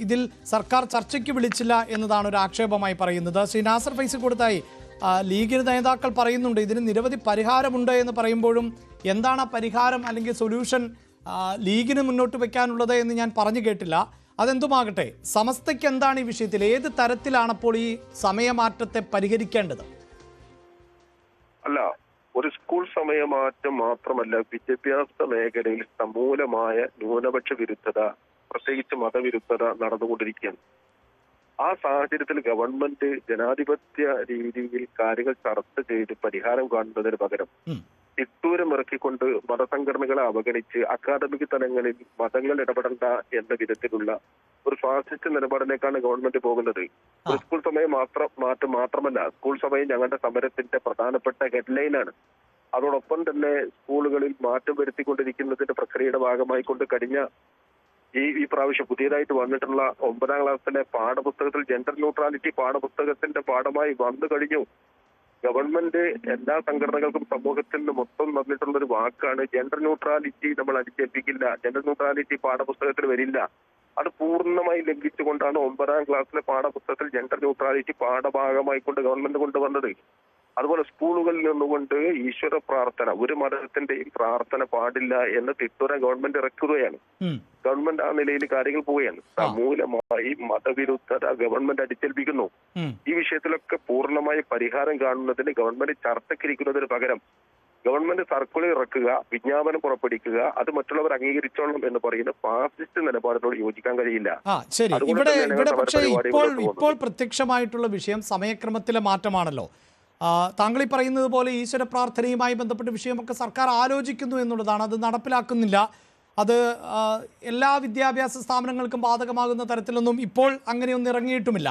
ഇതിൽ സർക്കാർ ചർച്ചയ്ക്ക് വിളിച്ചില്ല എന്നതാണ് ഒരു ആക്ഷേപമായി പറയുന്നത്. ശ്രീ നാസർ ഫൈസി കൊടുത്തായി ലീഗിന് നേതാക്കൾ പറയുന്നുണ്ട് ഇതിന് നിരവധി പരിഹാരമുണ്ട് എന്ന് പറയുമ്പോഴും എന്താണ് ആ പരിഹാരം അല്ലെങ്കിൽ സൊല്യൂഷൻ ലീഗിന് മുന്നോട്ട് വെക്കാനുള്ളത് എന്ന് ഞാൻ പറഞ്ഞു കേട്ടില്ല. അതെന്തുമാകട്ടെ, സമസ്തയ്ക്ക് എന്താണ് ഈ വിഷയത്തിൽ, ഏത് തരത്തിലാണപ്പോൾ ഈ സമയമാറ്റത്തെ പരിഹരിക്കേണ്ടത്? അല്ല, ഒരു സ്കൂൾ സമയമാറ്റം മാത്രമല്ല, വിദ്യാഭ്യാസ മേഖലയിൽ സമൂലമായ ന്യൂനപക്ഷ വിരുദ്ധത, പ്രത്യേകിച്ച് മതവിരുദ്ധത നടന്നുകൊണ്ടിരിക്കുകയാണ്. ആ സാഹചര്യത്തിൽ ഗവൺമെന്റ് ജനാധിപത്യ രീതിയിൽ കാര്യങ്ങൾ ചർച്ച ചെയ്ത് പരിഹാരം കാണുന്നതിന് പകരം ഇട്ടൂരം ഇറക്കിക്കൊണ്ട് മതസംഘടനകളെ അവഗണിച്ച് അക്കാദമിക് തലങ്ങളിൽ മതങ്ങൾ ഇടപെടേണ്ട എന്ന വിധത്തിലുള്ള ഒരു ഫാസിസ്റ്റ് നിലപാടിലേക്കാണ് ഗവൺമെന്റ് പോകുന്നത്. ഒരു സ്കൂൾ സമയം മാത്രമല്ല, സ്കൂൾ സമയം ഞങ്ങളുടെ സമരത്തിന്റെ പ്രധാനപ്പെട്ട ഹെഡ്ലൈനാണ്. അതോടൊപ്പം തന്നെ സ്കൂളുകളിൽ മാറ്റം വരുത്തിക്കൊണ്ടിരിക്കുന്നതിന്റെ പ്രക്രിയയുടെ ഭാഗമായിക്കൊണ്ട് കഴിഞ്ഞ ഈ പ്രാവശ്യം പുതിയതായിട്ട് വന്നിട്ടുള്ള 9ാം ക്ലാസ്സിലെ പാഠപുസ്തകത്തിൽ ജെൻഡർ ന്യൂട്രാലിറ്റി പാഠപുസ്തകത്തിന്റെ പാഠമായി വന്നു കഴിഞ്ഞു. ഗവൺമെന്റ് എല്ലാ സംഘടനകൾക്കും സമൂഹത്തിൽ നിന്ന് മൊത്തം വന്നിട്ടുള്ള ഒരു വാക്കാണ് ജെൻഡർ ന്യൂട്രാലിറ്റി നമ്മൾ അടിച്ചേൽപ്പിക്കില്ല, ജെൻഡർ ന്യൂട്രാലിറ്റി പാഠപുസ്തകത്തിൽ വരില്ല. അത് പൂർണ്ണമായി ലംഘിച്ചുകൊണ്ടാണ് 9ാം ക്ലാസ്സിലെ പാഠപുസ്തകത്തിൽ ജെൻഡർ ന്യൂട്രാലിറ്റി പാഠഭാഗമായിക്കൊണ്ട് ഗവൺമെന്റ് കൊണ്ടുവന്നത്. അതുപോലെ സ്കൂളുകളിൽ നിന്നുകൊണ്ട് ഈശ്വര പ്രാർത്ഥന, ഒരു മതത്തിന്റെയും പ്രാർത്ഥന പാടില്ല എന്ന് തിട്ടൂര ഗവൺമെന്റ് ഇറക്കുകയാണ്. ഗവൺമെന്റ് ആ നിലയിൽ കാര്യങ്ങൾ പോവുകയാണ്. സമൂലമായി മതവിരുദ്ധത ഗവൺമെന്റ് അടിച്ചേൽപ്പിക്കുന്നു. ഈ വിഷയത്തിലൊക്കെ പൂർണ്ണമായി പരിഹാരം കാണുന്നതിന് ഗവൺമെന്റ് ചർച്ചയ്ക്കിരിക്കുന്നതിന് പകരം ഗവൺമെന്റ് സർക്കുലർ ഇറക്കുക, വിജ്ഞാപനം പുറപ്പെടുവിക്കുക, അത് മറ്റുള്ളവർ അംഗീകരിച്ചോളണം എന്ന് പറയുന്ന ഫാസിസ്റ്റ് നിലപാടിനോട് യോജിക്കാൻ കഴിയില്ല. ശരി, ഇവിടെ പക്ഷേ ഇപ്പോൾ പ്രത്യക്ഷമായിട്ടുള്ള വിഷയം സമയക്രമത്തിലെ മാറ്റമാണല്ലോ. താങ്കൾ ഈ പറയുന്നത് പോലെ ഈശ്വര പ്രാർത്ഥനയുമായി ബന്ധപ്പെട്ട വിഷയമൊക്കെ സർക്കാർ ആലോചിക്കുന്നു എന്നുള്ളതാണ്. അത് നടപ്പിലാക്കുന്നില്ല. അത് എല്ലാ വിദ്യാഭ്യാസ സ്ഥാപനങ്ങൾക്കും ബാധകമാകുന്ന തരത്തിലൊന്നും ഇപ്പോൾ അങ്ങനെയൊന്നും ഇറങ്ങിയിട്ടുമില്ല.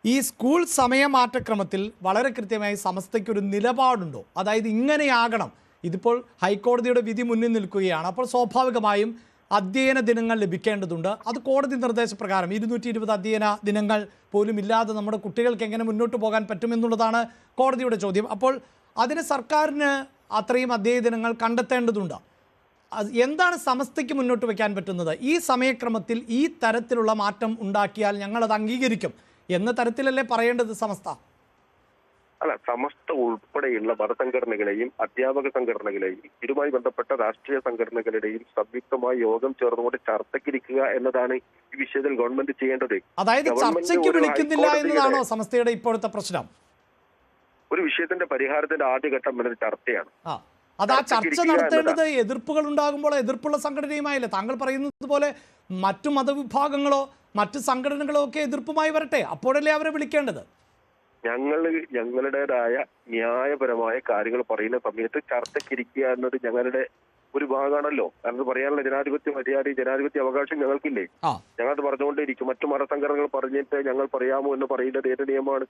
ഈ സ്കൂൾ സമയമാറ്റക്രമത്തിൽ വളരെ കൃത്യമായി സമസ്തയ്ക്കൊരു നിലപാടുണ്ടോ? അതായത് ഇങ്ങനെയാകണം, ഇതിപ്പോൾ ഹൈക്കോടതിയുടെ വിധി മുന്നിൽ നിൽക്കുകയാണ്. അപ്പോൾ സ്വാഭാവികമായും അധ്യയന ദിനങ്ങൾ ലഭിക്കേണ്ടതുണ്ട്. അത് കോടതി നിർദ്ദേശപ്രകാരം 220 അധ്യയന ദിനങ്ങൾ പോലും ഇല്ലാതെ നമ്മുടെ കുട്ടികൾക്ക് എങ്ങനെ മുന്നോട്ട് പോകാൻ പറ്റുമെന്നുള്ളതാണ് കോടതിയുടെ ചോദ്യം. അപ്പോൾ അതിന് സർക്കാരിന് അത്രയും അധ്യയന ദിനങ്ങൾ കണ്ടെത്തേണ്ടതുണ്ട്. എന്താണ് സമസ്തയ്ക്ക് മുന്നോട്ട് വയ്ക്കാൻ പറ്റുന്നത്? ഈ സമയക്രമത്തിൽ ഈ തരത്തിലുള്ള മാറ്റം ഉണ്ടാക്കിയാൽ ഞങ്ങളത് അംഗീകരിക്കും എന്ന തരത്തിലല്ലേ പറയേണ്ടത് സമസ്ത? അല്ല, സമസ്ത ഉൾപ്പെടെയുള്ള മതസംഘടനകളെയും അധ്യാപക സംഘടനകളെയും ഇതുമായി ബന്ധപ്പെട്ട രാഷ്ട്രീയ സംഘടനകളുടെയും സംയുക്തമായി യോഗം ചേർന്നുകൊണ്ട് ചർച്ചയ്ക്കിരിക്കുക എന്നതാണ് ഈ വിഷയത്തിൽ ഗവൺമെന്റ് ചെയ്യേണ്ടത്. അതായത് ചർച്ചയ്ക്ക് വിളിക്കുന്നില്ല എന്നതാണോ സമസ്തയുടെ ഇപ്പോഴത്തെ പ്രശ്നം? ഒരു വിഷയത്തിന്റെ പരിഹാരത്തിന്റെ ആദ്യഘട്ടം എന്നൊരു ചർച്ചയാണ്. അത് ആ ചർച്ച നടത്തേണ്ടത് എതിർപ്പുകൾ ഉണ്ടാകുമ്പോൾ എതിർപ്പുള്ള സംഘടനയുമായില്ലേ? താങ്കൾ പറയുന്നത് പോലെ മറ്റു മതവിഭാഗങ്ങളോ മറ്റു സംഘടനകളോ ഒക്കെ എതിർപ്പുമായി വരട്ടെ, അപ്പോഴല്ലേ അവരെ വിളിക്കേണ്ടത്. ഞങ്ങളുടേതായ ന്യായപരമായ കാര്യങ്ങൾ പറയുന്ന സമയത്ത് ചർച്ചയ്ക്കിരിക്കുക എന്നത് ഞങ്ങളുടെ ഒരു ഭാഗമാണല്ലോ. കാരണം പറയാനുള്ള ജനാധിപത്യ മര്യാദ, ജനാധിപത്യ അവകാശം ഞങ്ങൾക്കില്ലേ? ഞങ്ങളത് പറഞ്ഞുകൊണ്ടേയിരിക്കും. മറ്റു മതസംഘടനകൾ പറഞ്ഞിട്ട് ഞങ്ങൾ പറയാമോ എന്ന് പറയുന്നത് ഏത് നിയമമാണ്?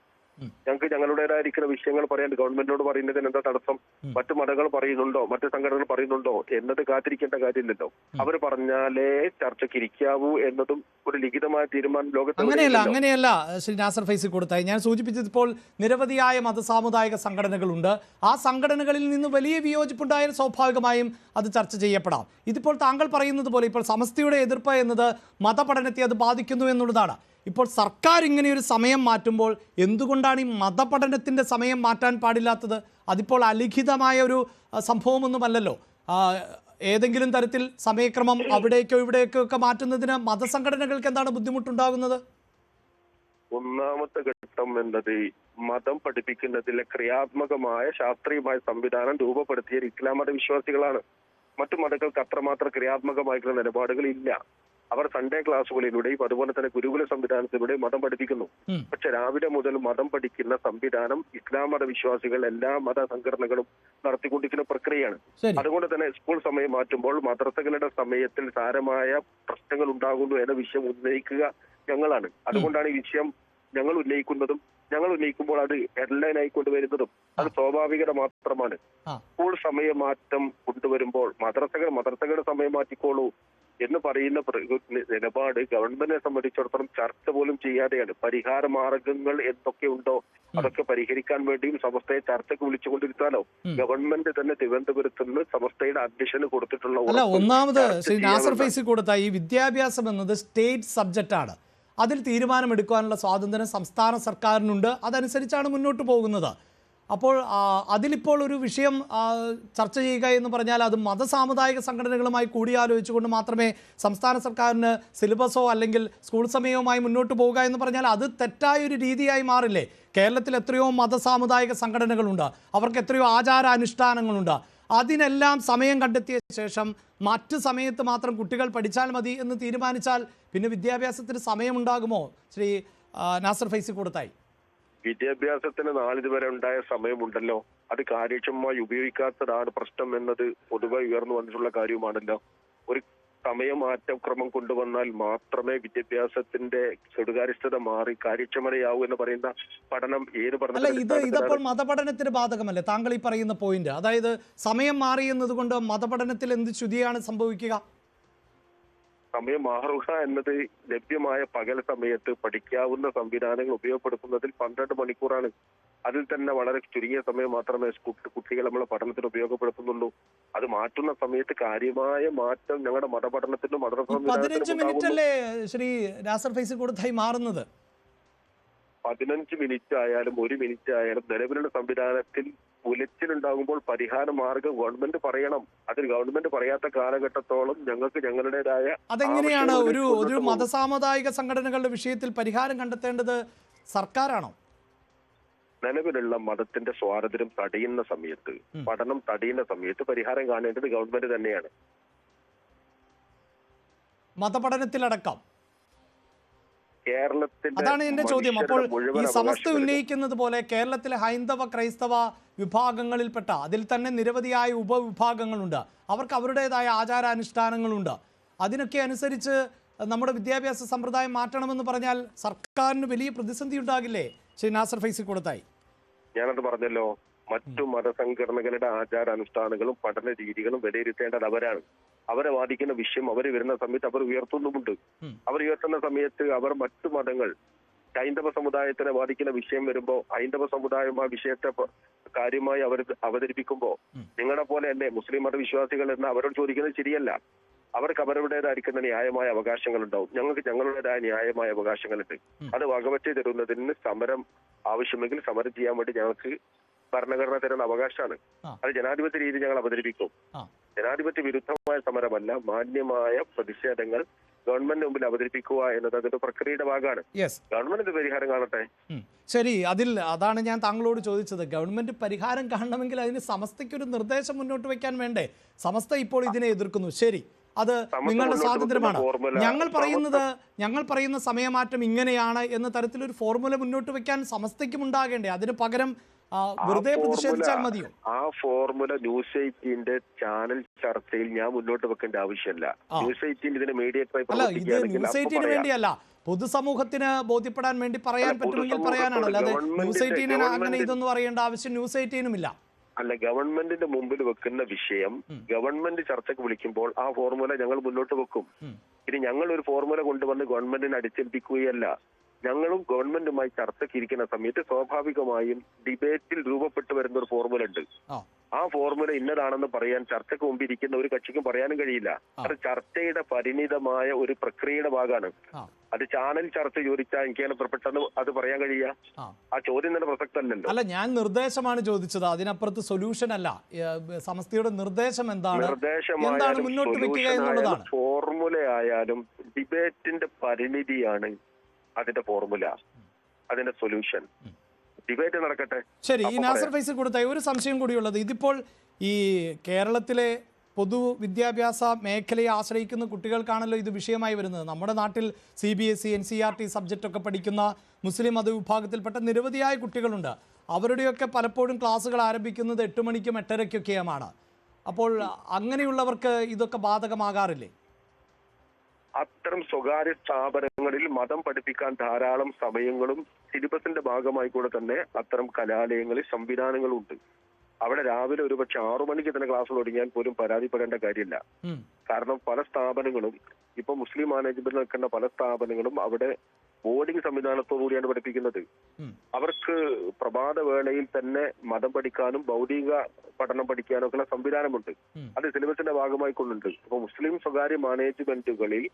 ഞങ്ങൾക്ക് ഞങ്ങളുടേതായിരിക്കുന്ന വിഷയങ്ങൾ പറയാൻ ഗവൺമെന്റിനോട് പറയുന്നതിന് എന്താ തടസ്സം? മറ്റു മതങ്ങൾ പറയുന്നുണ്ടോ, മറ്റു സംഘടനകൾ പറയുന്നുണ്ടോ എന്നത് കാത്തിരിക്കേണ്ട കാര്യമില്ലല്ലോ. അവർ പറഞ്ഞാലേ ചർച്ചയ്ക്കിരിക്കാവൂ എന്നതും ഒരു ലിഖിതമായ തീരുമാനം ലോകത്ത് അങ്ങനെയല്ല. ശ്രീ നാസർ ഫൈസി കൊടുത്തായി ഞാൻ സൂചിപ്പിച്ചത്, ഇപ്പോൾ നിരവധിയായ മതസാമുദായിക സംഘടനകളുണ്ട്. ആ സംഘടനകളിൽ നിന്ന് വലിയ വിയോജിപ്പുണ്ടായാൽ സ്വാഭാവികമായും അത് ചർച്ച ചെയ്യപ്പെടാം. ഇതിപ്പോൾ താങ്കൾ പറയുന്നത് പോലെ ഇപ്പോൾ സമസ്തയുടെ എതിർപ്പ് എന്നത് മതപഠനത്തെ അത് ബാധിക്കുന്നു എന്നുള്ളതാണ്. ഇപ്പോൾ സർക്കാർ ഇങ്ങനെയൊരു സമയം മാറ്റുമ്പോൾ എന്തുകൊണ്ടാണ് ഈ മതപഠനത്തിൻ്റെ സമയം മാറ്റാൻ പാടില്ലാത്തത്? അതിപ്പോൾ അലിഖിതമായ ഒരു സംഭവമൊന്നുമല്ലല്ലോ. ഏതെങ്കിലും തരത്തിൽ സമയക്രമം അവിടേക്കോ ഇവിടേക്കോ ഒക്കെ മാറ്റുന്നതിന് മതസംഘടനകൾക്ക് എന്താണ് ബുദ്ധിമുട്ടുണ്ടാകുന്നത്? ഒന്നാമത്തെ ഘട്ടം എന്നത് മതം പഠിപ്പിക്കുന്നതിലെ ക്രിയാത്മകമായ ശാസ്ത്രീയമായ സംവിധാനം രൂപപ്പെടുത്തിയ ഇസ്ലാം മതവിശ്വാസികളാണ്. മറ്റു മതങ്ങൾക്ക് അത്രമാത്രം ക്രിയാത്മകമായിട്ടുള്ള നിലപാടുകൾ ഇല്ല. അവർ സൺഡേ ക്ലാസ്സുകളിലൂടെയും അതുപോലെ തന്നെ ഗുരുകുല സംവിധാനത്തിലൂടെയും മതം പഠിപ്പിക്കുന്നു. പക്ഷെ രാവിലെ മുതൽ മതം പഠിക്കുന്ന സംവിധാനം ഇസ്ലാം മതവിശ്വാസികൾ എല്ലാ മത സംഘടനകളും നടത്തിക്കൊണ്ടിരിക്കുന്ന പ്രക്രിയയാണ്. അതുകൊണ്ട് തന്നെ സ്കൂൾ സമയം മാറ്റുമ്പോൾ മദ്രസകളുടെ സമയത്തിൽ സാരമായ പ്രശ്നങ്ങൾ ഉണ്ടാകുന്നു എന്ന വിഷയം ഉന്നയിക്കുക ഞങ്ങളാണ്. അതുകൊണ്ടാണ് ഈ വിഷയം ഞങ്ങൾ ഉന്നയിക്കുമ്പോൾ അത് ഹെഡ്ലൈൻ ആയിക്കൊണ്ടുവരുന്നതും അത് സ്വാഭാവികത മാത്രമാണ്. സ്കൂൾ സമയമാറ്റം കൊണ്ടുവരുമ്പോൾ മദ്രസകളുടെ സമയം മാറ്റിക്കോളൂ എന്ന് പറയുന്ന നിലപാട് ഗവൺമെന്റിനെ സംബന്ധിച്ചിടത്തോളം ചർച്ച പോലും ചെയ്യാതെയാണ്. പരിഹാര മാർഗങ്ങൾ എന്തൊക്കെ ഉണ്ടോ അതൊക്കെ പരിഹരിക്കാൻ വേണ്ടിയും സമസ്തയെ ചർച്ചയ്ക്ക് വിളിച്ചുകൊണ്ടിരുത്താലോ. ഗവൺമെന്റ് തന്നെ തിരുവനന്തപുരത്ത് നിന്ന് സമസ്തയുടെ അധ്യക്ഷന് കൊടുത്തിട്ടുള്ള ഒന്നാമത് ശ്രീ നാസർ ഫൈസി കൊടുത്ത ഈ വിദ്യാഭ്യാസം എന്നത് സ്റ്റേറ്റ് സബ്ജക്റ്റ് ആണ്. അതിൽ തീരുമാനമെടുക്കാനുള്ള സ്വാതന്ത്ര്യം സംസ്ഥാന സർക്കാരിനുണ്ട്. അതനുസരിച്ചാണ് മുന്നോട്ട് പോകുന്നത്. അപ്പോൾ അതിലിപ്പോൾ ഒരു വിഷയം ചർച്ച ചെയ്യുക എന്ന് പറഞ്ഞാൽ അത് മതസാമുദായിക സംഘടനകളുമായി കൂടിയാലോചിച്ചുകൊണ്ട് മാത്രമേ സംസ്ഥാന സർക്കാരിന് സിലബസോ അല്ലെങ്കിൽ സ്കൂൾ സമയവുമായി മുന്നോട്ട് പോവുക എന്ന് പറഞ്ഞാൽ അത് തെറ്റായൊരു രീതിയായി മാറില്ലേ? കേരളത്തിൽ എത്രയോ മതസാമുദായിക സംഘടനകളുണ്ട്, അവർക്ക് എത്രയോ ആചാരാനുഷ്ഠാനങ്ങളുണ്ട്. അതിനെല്ലാം സമയം കണ്ടെത്തിയ ശേഷം മറ്റ് സമയത്ത് മാത്രം കുട്ടികൾ പഠിച്ചാൽ മതി എന്ന് തീരുമാനിച്ചാൽ പിന്നെ വിദ്യാഭ്യാസത്തിന് സമയമുണ്ടാകുമോ? ശ്രീ നാസർ ഫൈസി കൂടത്തായി, വിദ്യാഭ്യാസത്തിന് നാളിതുവരെ ഉണ്ടായ സമയമുണ്ടല്ലോ, അത് കാര്യക്ഷമമായി ഉപയോഗിക്കാത്തതാണ് പ്രശ്നം എന്നത് പൊതുവെ ഉയർന്നു വന്നിട്ടുള്ള കാര്യവുമാണല്ലോ. ഒരു സമയമാറ്റം ക്രമം കൊണ്ടുവന്നാൽ മാത്രമേ വിദ്യാഭ്യാസത്തിന്റെ സ്വകാര്യസ്ഥത മാറി കാര്യക്ഷമതയാവൂ എന്ന് പറയുന്ന പഠനം ഏത് ഇതപ്പോൾ മതപഠനത്തിന് ബാധകമല്ലേ താങ്കൾ ഈ പറയുന്ന പോയിന്റ്? അതായത് സമയം മാറി എന്നതുകൊണ്ട് മതപഠനത്തിൽ എന്ത് ചുതിയാണ് സംഭവിക്കുക? സമയം മാറുക എന്നത് ലഭ്യമായ പകൽ സമയത്ത് പഠിക്കാവുന്ന സംവിധാനങ്ങൾ ഉപയോഗപ്പെടുത്തുന്നതിൽ 12 മണിക്കൂറാണ്. അതിൽ തന്നെ വളരെ ചുരുങ്ങിയ സമയം മാത്രമേ കുട്ടികൾ നമ്മളെ പഠനത്തിന് ഉപയോഗപ്പെടുത്തുന്നുള്ളൂ. അത് മാറ്റുന്ന സമയത്ത് കാര്യമായ മാറ്റം ഞങ്ങളുടെ മതപഠനത്തിനും 15 മിനിറ്റ് അല്ലേ ശ്രീ നാസർ ഫൈസി കൂടത്തായി മാറുന്നത്? 15 മിനിറ്റ് ആയാലും 1 മിനിറ്റ് ആയാലും നിലവിലുള്ള സംവിധാനത്തിൽ ഉലച്ചിലുണ്ടാകുമ്പോൾ പരിഹാര മാർഗം ഗവൺമെന്റ് പറയണം. അതിൽ ഗവൺമെന്റ് പറയാത്ത കാലഘട്ടത്തോളം ഞങ്ങൾക്ക് ഞങ്ങളുടേതായ അതെങ്ങനെയാണ് ഒരു മതസാമുദായിക സംഘടനകളുടെ വിഷയത്തിൽ പരിഹാരം കണ്ടെത്തേണ്ടത് സർക്കാരാണോ? നിലവിലുള്ള മതത്തിന്റെ സ്വാതന്ത്ര്യം തടയുന്ന സമയത്ത്, പഠനം തടയുന്ന സമയത്ത് പരിഹാരം കാണേണ്ടത് ഗവൺമെന്റ് തന്നെയാണ്. മതപഠനത്തിലടക്കം കേരളത്തിൽ അതാണ് എന്റെ ചോദ്യം. അപ്പോൾ ഈ സമസ്ത ഉന്നയിക്കുന്നത് പോലെ കേരളത്തിലെ ഹൈന്ദവ ക്രൈസ്തവ വിഭാഗങ്ങളിൽപ്പെട്ട അതിൽ തന്നെ നിരവധിയായ ഉപവിഭാഗങ്ങളുണ്ട്, അവർക്ക് അവരുടേതായ ആചാരാനുഷ്ഠാനങ്ങളുണ്ട്. അതിനൊക്കെ അനുസരിച്ച് നമ്മുടെ വിദ്യാഭ്യാസ സമ്പ്രദായം മാറ്റണമെന്ന് പറഞ്ഞാൽ സർക്കാരിന് വലിയ പ്രതിസന്ധി ഉണ്ടാകില്ലേ ശ്രീ നാസർ ഫൈസി കൂടത്തായി? ഞാനത് പറഞ്ഞല്ലോ, മറ്റു മതസംഘടനകളുടെ ആചാരാനുഷ്ഠാനങ്ങളും പഠന രീതികളും വിലയിരുത്തേണ്ടത് അവരാണ്. അവരെ ബാധിക്കുന്ന വിഷയം അവർ വരുന്ന സമയത്ത് അവർ ഉയർത്തുന്നുമുണ്ട്. അവർ ഉയർത്തുന്ന സമയത്ത് അവർ മറ്റു മതങ്ങൾ ഹൈന്ദവ സമുദായത്തിനെ ബാധിക്കുന്ന വിഷയം വരുമ്പോൾ ഹൈന്ദവ സമുദായം ആ വിഷയത്തെ കാര്യമായി അവതരിപ്പിക്കുമ്പോൾ നിങ്ങളെ പോലെ അല്ലേ മുസ്ലിം മതവിശ്വാസികൾ എന്ന് അവരോട് ചോദിക്കുന്നത് ശരിയല്ല. അവർക്ക് അവരുടേതായിരിക്കുന്ന ന്യായമായ അവകാശങ്ങൾ ഉണ്ടാവും, ഞങ്ങൾക്ക് ഞങ്ങളുടേതായ ന്യായമായ അവകാശങ്ങളുണ്ട്. അത് വകവച്ച് തരുന്നതിന് സമരം ആവശ്യമെങ്കിൽ സമരം ചെയ്യാൻ വേണ്ടി ഞങ്ങൾക്ക് ഭരണഘടന തരുന്ന അവകാശമാണ്. അത് ജനാധിപത്യ രീതി ഞങ്ങൾ അവതരിപ്പിക്കും. ജനാധിപത്യ വിരുദ്ധമായ സമരമല്ല, മാന്യമായ പ്രതിഷേധങ്ങൾ ഗവൺമെന്റ് മുമ്പിൽ അവതരിപ്പിക്കുക എന്നത് അതിന്റെ പ്രക്രിയയുടെ ഭാഗമാണ്. ഗവൺമെന്റ് പരിഹാരം കാണട്ടെ. ശരി, അതാണ് ഞാൻ താങ്കളോട് ചോദിച്ചത്. ഗവൺമെന്റ് പരിഹാരം കാണണമെങ്കിൽ അതിന് സമസ്തയ്ക്ക് ഒരു നിർദ്ദേശം മുന്നോട്ട് വെക്കാൻ വേണ്ടേ? സമസ്ത ഇപ്പോൾ ഇതിനെ എതിർക്കുന്നു. ശരി, അത് നിങ്ങളുടെ സ്വാതന്ത്ര്യമാണ്. ഞങ്ങൾ പറയുന്ന സമയമാറ്റം ഇങ്ങനെയാണ് എന്ന തരത്തിലൊരു ഫോർമുല മുന്നോട്ട് വെക്കാൻ സമസ്തയ്ക്കും ഉണ്ടാകേണ്ടേ? അതിന് പകരം വെറുതെ പ്രതിഷേധിച്ചാൽ മതിയോ? ആ ഫോർമുല ന്യൂസ് 18ന്റെ ചാനൽ ചർച്ചയിൽ ഞാൻ മുന്നോട്ട് വെക്കേണ്ട ആവശ്യമില്ല. ന്യൂസ് 18 ഇതിന് മീഡിയേറ്ററായി ന്യൂസ് 18 വേണ്ടിയല്ല, പൊതുസമൂഹത്തിന് ബോധ്യപ്പെടാൻ വേണ്ടി പറയാൻ പറ്റുമെങ്കിൽ പറയാനാണ്. അല്ലാതെ ന്യൂസ് 18 അങ്ങനെ ഇതൊന്നും അറിയേണ്ട ആവശ്യം ന്യൂസ് 18 ഇല്ല. അല്ല, ഗവൺമെന്റിന്റെ മുമ്പിൽ വെക്കുന്ന വിഷയം ഗവൺമെന്റ് ചർച്ചയ്ക്ക് വിളിക്കുമ്പോൾ ആ ഫോർമുല ഞങ്ങൾ മുന്നോട്ട് വെക്കും. ഇനി ഞങ്ങൾ ഒരു ഫോർമുല കൊണ്ടുവന്ന് ഗവൺമെന്റിനെ അടിച്ചേൽപ്പിക്കുകയല്ല. ഞങ്ങളും ഗവൺമെന്റുമായി ചർച്ചയ്ക്ക് ഇരിക്കുന്ന സമയത്ത് സ്വാഭാവികമായും ഡിബേറ്റിൽ രൂപപ്പെട്ടു വരുന്ന ഒരു ഫോർമുല ഉണ്ട്. ആ ഫോർമുല ഇന്നതാണെന്ന് പറയാൻ ചർച്ചയ്ക്ക് മുമ്പ് ഇരിക്കുന്ന ഒരു കക്ഷിക്കും പറയാനും കഴിയില്ല. അത് ചർച്ചയുടെ പരിണിതമായ ഒരു പ്രക്രിയയുടെ ഭാഗമാണ്. അത് ചാനൽ ചർച്ച ചോദിച്ചാൽ എനിക്ക് പെട്ടെന്ന് അത് പറയാൻ കഴിയുക? ആ ചോദ്യം തന്നെ പ്രസക്തമല്ലല്ലോ. അല്ല, ഞാൻ നിർദ്ദേശമാണ് ചോദിച്ചത്, അതിനപ്പുറത്ത് സൊല്യൂഷൻ അല്ല. സമസ്തയുടെ നിർദ്ദേശം എന്താണ് മുന്നോട്ട് വെക്കുക എന്നുള്ളതാണ്. ഫോർമുല ആയാലും ഡിബേറ്റിന്റെ പരിണിതിയാണ് അതിന്റെ ഫോർമുല, അതിന്റെ സൊല്യൂഷൻ. ഡിബേറ്റ് നടക്കട്ടെ. ശരി, ഈ നാസർ ഫൈസി കൂടത്തായി ഒരു സംശയം കൂടിയുള്ളത്, ഇതിപ്പോൾ ഈ കേരളത്തിലെ പൊതുവിദ്യാഭ്യാസ മേഖലയെ ആശ്രയിക്കുന്ന കുട്ടികൾക്കാണല്ലോ ഇത് വിഷയമായി വരുന്നത്. നമ്മുടെ നാട്ടിൽ CBSE, NCERT സബ്ജക്റ്റൊക്കെ പഠിക്കുന്ന മുസ്ലിം മതവിഭാഗത്തിൽപ്പെട്ട നിരവധിയായ കുട്ടികളുണ്ട്. അവരുടെയൊക്കെ പലപ്പോഴും ക്ലാസ്സുകൾ ആരംഭിക്കുന്നത് 8 മണിക്കും 8:30-ക്കൊക്കെയാണ്. അപ്പോൾ അങ്ങനെയുള്ളവർക്ക് ഇതൊക്കെ ബാധകമാകാറില്ലേ? അത്തരം സ്വകാര്യ സ്ഥാപനങ്ങളിൽ മതം പഠിപ്പിക്കാൻ ധാരാളം സമയങ്ങളും സിലബസിന്റെ ഭാഗമായി കൂടെ തന്നെ അത്തരം കലാലയങ്ങളിൽ സംവിധാനങ്ങളുണ്ട്. അവിടെ രാവിലെ ഒരുപക്ഷെ 6 മണിക്ക് തന്നെ ക്ലാസ് തുടങ്ങിയാൽ പോലും പരാതിപ്പെടേണ്ട കാര്യമില്ല. കാരണം പല സ്ഥാപനങ്ങളും ഇപ്പൊ മുസ്ലിം മാനേജ്മെന്റ് നിൽക്കുന്ന പല സ്ഥാപനങ്ങളും അവിടെ ബോർഡിംഗ് സംവിധാനത്തോടുകൂടിയാണ് പഠിപ്പിക്കുന്നത്. അവർക്ക് പ്രഭാത വേളയിൽ തന്നെ മതം പഠിക്കാനും ഭൗതിക പഠനം പഠിക്കാനും ഒക്കെ സംവിധാനമുണ്ട്. അത് സിലബസിന്റെ ഭാഗമായി കൊണ്ടുണ്ട്. അപ്പൊ മുസ്ലിം സ്വകാര്യ മാനേജ്മെന്റുകളിൽ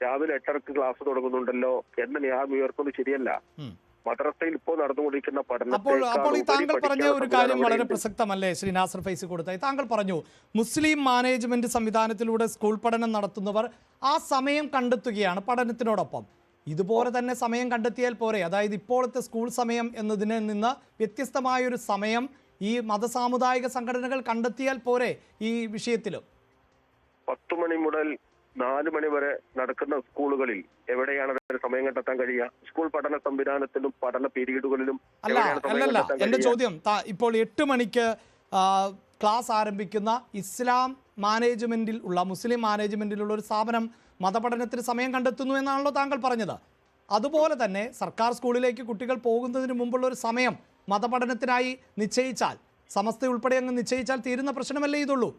രാവിലെ 8:30 ക്ലാസ് തുടങ്ങുന്നുണ്ടല്ലോ എന്ന ന്യായം ഉയർത്തുന്നത് ശരിയല്ല. മദ്രസയിൽ ഇപ്പോൾ നടന്നുകൊണ്ടിരിക്കുന്ന അപ്പോൾ ഈ താങ്കൾ പറഞ്ഞ ഒരു കാര്യം വളരെ പ്രസക്തമല്ലേ ശ്രീ നാസർ ഫൈസി കൊടുത്തായി. താങ്കൾ പറഞ്ഞു മുസ്ലിം മാനേജ്മെന്റ് സംവിധാനത്തിലൂടെ സ്കൂൾ പഠനം നടത്തുന്നവർ ആ സമയം കണ്ടെത്തുകയാണ് പഠനത്തിനോടൊപ്പം. ഇതുപോലെ തന്നെ സമയം കണ്ടെത്തിയാൽ പോരെ? അതായത് ഇപ്പോഴത്തെ സ്കൂൾ സമയം എന്നതിൽ നിന്ന് വ്യത്യസ്തമായൊരു സമയം ഈ മതസാമുദായിക സംഘടനകൾ കണ്ടെത്തിയാൽ പോരെ ഈ വിഷയത്തിലും? 10 മണി മുതൽ 4 മണി വരെ നടക്കുന്ന സ്കൂളുകളിൽ എവിടെയാണ് അതിന് സമയം കണ്ടെത്താൻ കഴിയുക? സ്കൂൾ പഠന സംവിധാനത്തിലും പഠന പീരീഡുകളിലും അല്ലല്ല എന്റെ ചോദ്യം, ഇപ്പോൾ 8 മണിക്ക് ക്ലാസ് ആരംഭിക്കുന്ന ഇസ്ലാം മാനേജ്മെന്റിൽ ഉള്ള മുസ്ലിം മാനേജ്മെന്റിലുള്ള ഒരു സ്ഥാപനം മതപഠനത്തിന് സമയം കണ്ടെത്തുന്നു എന്നാണല്ലോ താങ്കൾ പറഞ്ഞത്. അതുപോലെ തന്നെ സർക്കാർ സ്കൂളിലേക്ക് കുട്ടികൾ പോകുന്നതിന് മുമ്പുള്ള ഒരു സമയം മതപഠനത്തിനായി നിശ്ചയിച്ചാൽ, സമസ്ത ഉൾപ്പെടെ അങ്ങ് നിശ്ചയിച്ചാൽ തീരുന്ന പ്രശ്നമല്ലേ ഇതുള്ളൂ?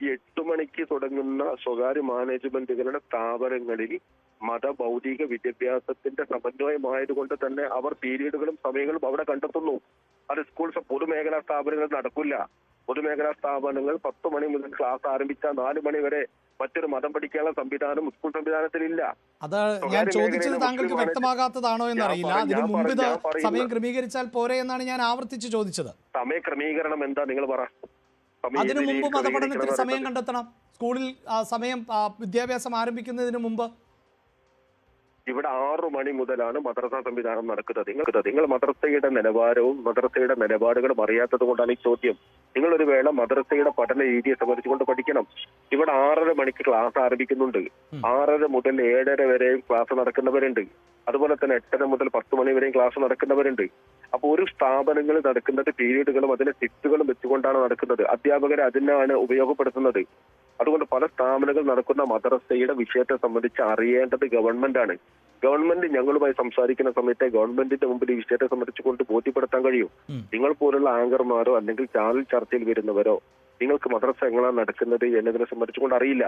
8 മണിക്ക് തുടങ്ങുന്ന സ്വകാര്യ മാനേജ്മെന്റുകളുടെ സ്ഥാപനങ്ങളിൽ മതഭൗതിക വിദ്യാഭ്യാസത്തിന്റെ സമന്വയമായതുകൊണ്ട് തന്നെ അവർ പീരീഡുകളും സമയങ്ങളും അവിടെ കണ്ടെത്തുന്നു. അത് സ്കൂൾ പൊതുമേഖലാ സ്ഥാപനങ്ങൾ നടക്കില്ല. പൊതുമേഖലാ സ്ഥാപനങ്ങൾ 10 മണി മുതൽ ക്ലാസ് ആരംഭിച്ച 4 മണി വരെ മറ്റൊരു മതം പഠിക്കാനുള്ള സംവിധാനം സ്കൂൾ സംവിധാനത്തിലില്ല. അത് ഞാൻ ചോദിച്ചത് താങ്കൾക്ക് വ്യക്തമാകാത്തതാണോ എന്നറിയില്ല. അതിന് മുമ്പ് ഇത് സമയം ക്രമീകരിച്ചാൽ പോരെ എന്നാണ് ഞാൻ ആവർത്തിച്ച് ചോദിച്ചത്. സമയ ക്രമീകരണം എന്താ നിങ്ങൾ പറ? അതിനു മുമ്പ് മതപഠനത്തിന് സമയം കണ്ടെത്തണം. സ്കൂളിൽ സമയം വിദ്യാഭ്യാസം ആരംഭിക്കുന്നതിന് മുമ്പ് ഇവിടെ 6 മണി മുതലാണ് മദ്രസ സംവിധാനം നടക്കുന്നത്. നിങ്ങൾ മദ്രസയുടെ നിലവാരവും മദ്രസയുടെ നിലപാടുകളും അറിയാത്തത് കൊണ്ടാണ് ഈ ചോദ്യം. നിങ്ങളൊരു വേള മദ്രസയുടെ പഠന രീതിയെ സംബന്ധിച്ചുകൊണ്ട് പഠിക്കണം. ഇവിടെ 6:30 മണിക്ക് ക്ലാസ് ആരംഭിക്കുന്നുണ്ട്. 6:30 മുതൽ 7:30 വരെയും ക്ലാസ് നടക്കുന്നവരുണ്ട്. അതുപോലെ തന്നെ 8:30 മുതൽ 10 മണി വരെയും ക്ലാസ് നടക്കുന്നവരുണ്ട്. അപ്പോൾ ഒരു സ്ഥാപനങ്ങളിൽ നടക്കുന്നത് പീരീഡുകളും അതിന്റെ ഷിഫ്റ്റുകളും വെച്ചുകൊണ്ടാണ് നടക്കുന്നത്. അധ്യാപകരെ അതിനാണ് ഉപയോഗപ്പെടുത്തുന്നത്. അതുകൊണ്ട് പല സ്ഥാപനങ്ങൾ നടക്കുന്ന മദ്രസയുടെ വിഷയത്തെ സംബന്ധിച്ച് അറിയേണ്ടത് ഗവൺമെന്റ് ആണ്. ഗവൺമെന്റ് ഞങ്ങളുമായി സംസാരിക്കുന്ന സമയത്ത് ഗവൺമെന്റിന്റെ മുമ്പിൽ ഈ വിഷയത്തെ സംബന്ധിച്ചുകൊണ്ട് ബോധ്യപ്പെടുത്താൻ കഴിയും. നിങ്ങൾ പോലുള്ള ആങ്കർമാരോ അല്ലെങ്കിൽ ചാനൽ ചർച്ചയിൽ വരുന്നവരോ നിങ്ങൾക്ക് മദ്രസ എങ്ങനെയാണ് നടക്കുന്നത് എന്നതിനെ സംബന്ധിച്ചുകൊണ്ട് അറിയില്ല.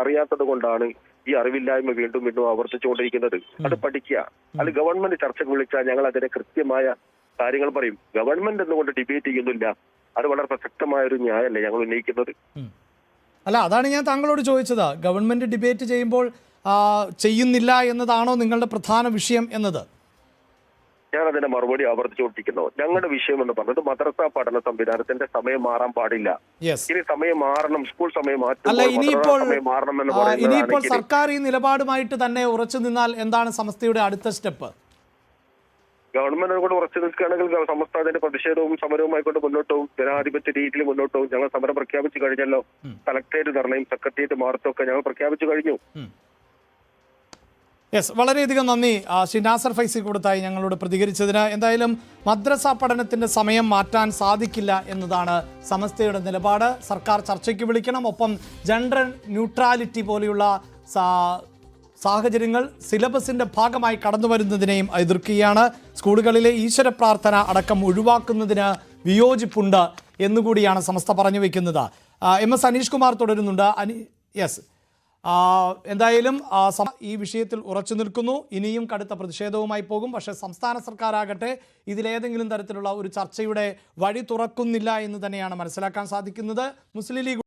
അറിയാത്തത് കൊണ്ടാണ് ഈ അറിവില്ലായ്മ വീണ്ടും വീണ്ടും ആവർത്തിച്ചുകൊണ്ടിരിക്കുന്നത്. അത് പഠിക്കുക. അത് ഗവൺമെന്റ് ചർച്ചയ്ക്ക് വിളിച്ചാൽ ഞങ്ങൾ അതിന്റെ കൃത്യമായ കാര്യങ്ങൾ പറയും. ഗവൺമെന്റ് എന്നുകൊണ്ട് ഡിബേറ്റ് ചെയ്യുന്നില്ല. അത് വളരെ പ്രസക്തമായ ഒരു ന്യായമല്ലേ ഞങ്ങൾ ഉന്നയിക്കുന്നത്? അല്ല, അതാണ് ഞാൻ താങ്കളോട് ചോദിച്ചത്. ഗവൺമെന്റ് ഡിബേറ്റ് ചെയ്യുമ്പോൾ ചെയ്യുന്നില്ല എന്നതാണോ നിങ്ങളുടെ പ്രധാന വിഷയം എന്നത്? ഞാൻ അതിന്റെ മറുപടി ആവർത്തിച്ചുകൊണ്ടിരിക്കുന്നു. ഞങ്ങളുടെ വിഷയം എന്ന് പറഞ്ഞത് മദ്രസ പഠന സംവിധാനത്തിന്റെ സമയം മാറാൻ പാടില്ല. ഇനി സമയം മാറണം, സ്കൂൾ സമയം മാറണം എന്ന് പറയുന്നത്. ഇനിയിപ്പോൾ സർക്കാർ ഈ നിലപാടുമായിട്ട് തന്നെ ഉറച്ചു നിന്നാൽ എന്താണ് സമസ്തയുടെ അടുത്ത സ്റ്റെപ്പ്? ഗവൺമെന്റ് കൂടെ ഉറച്ചു നിൽക്കുകയാണെങ്കിൽ സമസ്ത അതിന്റെ പ്രതിഷേധവും സമരവുമായിക്കൊണ്ട് മുന്നോട്ട് പോകും. ജനാധിപത്യ രീതിയിൽ മുന്നോട്ട് പോകും. ഞങ്ങൾ സമരം പ്രഖ്യാപിച്ചു കഴിഞ്ഞല്ലോ. കളക്ടറേറ്റ് ധർണയും സെക്രട്ടേറിയറ്റ് മാർച്ചും ഒക്കെ ഞങ്ങൾ പ്രഖ്യാപിച്ചു കഴിഞ്ഞു. യെസ്, വളരെയധികം നന്ദി ശ്രീ നാസർ ഫൈസി കൊടുത്തായി ഞങ്ങളോട് പ്രതികരിച്ചതിന്. എന്തായാലും മദ്രസ പഠനത്തിൻ്റെ സമയം മാറ്റാൻ സാധിക്കില്ല എന്നതാണ് സമസ്തയുടെ നിലപാട്. സർക്കാർ ചർച്ചയ്ക്ക് വിളിക്കണം. ഒപ്പം ജെൻഡർ ന്യൂട്രാലിറ്റി പോലെയുള്ള സാഹചര്യങ്ങൾ സിലബസിൻ്റെ ഭാഗമായി കടന്നു വരുന്നതിനെയും എതിർക്കുകയാണ്. സ്കൂളുകളിലെ ഈശ്വര പ്രാർത്ഥന അടക്കം ഒഴിവാക്കുന്നതിന് വിയോജിപ്പുണ്ട് എന്നുകൂടിയാണ് സമസ്ത പറഞ്ഞു വയ്ക്കുന്നത്. MS അനീഷ് കുമാർ തുടരുന്നുണ്ട്. യെസ്, എന്തായാലും ഈ വിഷയത്തിൽ ഉറച്ചു നിൽക്കുന്നു. ഇനിയും കടുത്ത പ്രതിഷേധവുമായി പോകും. പക്ഷേ സംസ്ഥാന സർക്കാരാകട്ടെ ഇതിലേതെങ്കിലും തരത്തിലുള്ള ഒരു ചർച്ചയുടെ വഴി തുറക്കുന്നില്ല എന്ന് തന്നെയാണ് മനസ്സിലാക്കാൻ സാധിക്കുന്നത്. മുസ്ലിം ലീഗ്